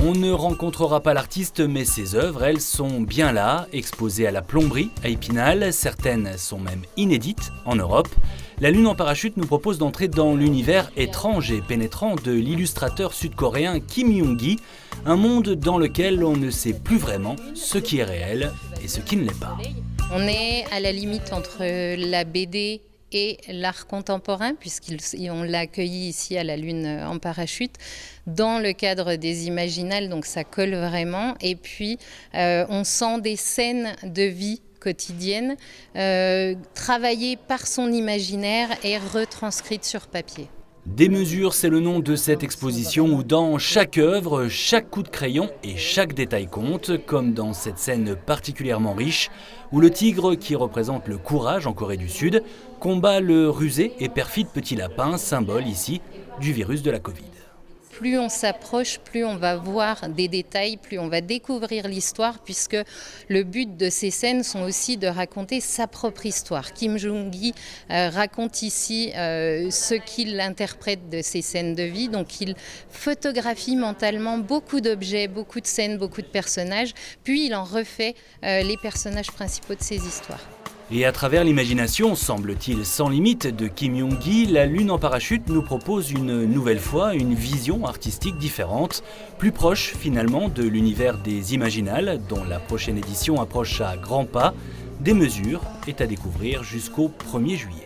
On ne rencontrera pas l'artiste, mais ses œuvres, elles, sont bien là, exposées à la Plomberie, à Épinal. Certaines sont même inédites en Europe. La Lune en parachute nous propose d'entrer dans l'univers étrange et pénétrant de l'illustrateur sud-coréen Kim Young-gi, un monde dans lequel on ne sait plus vraiment ce qui est réel et ce qui ne l'est pas. On est à la limite entre la BD et l'art contemporain, puisqu'on l'a accueilli ici à la Lune en parachute, dans le cadre des Imaginales, donc ça colle vraiment. Et puis, on sent des scènes de vie quotidienne, travaillées par son imaginaire et retranscrites sur papier. Démesure, c'est le nom de cette exposition où dans chaque œuvre, chaque coup de crayon et chaque détail compte, comme dans cette scène particulièrement riche où le tigre, qui représente le courage en Corée du Sud, combat le rusé et perfide petit lapin, symbole ici du virus de la Covid. Plus on s'approche, plus on va voir des détails, plus on va découvrir l'histoire, puisque le but de ces scènes sont aussi de raconter sa propre histoire. Kim Young-gi raconte ici ce qu'il interprète de ces scènes de vie, donc il photographie mentalement beaucoup d'objets, beaucoup de scènes, beaucoup de personnages, puis il en refait les personnages principaux de ses histoires. Et à travers l'imagination, semble-t-il sans limite, de Kim Young-gi, la Lune en parachute nous propose une nouvelle fois une vision artistique différente, plus proche finalement de l'univers des Imaginales, dont la prochaine édition approche à grands pas. Démesure est à découvrir jusqu'au 1er juillet.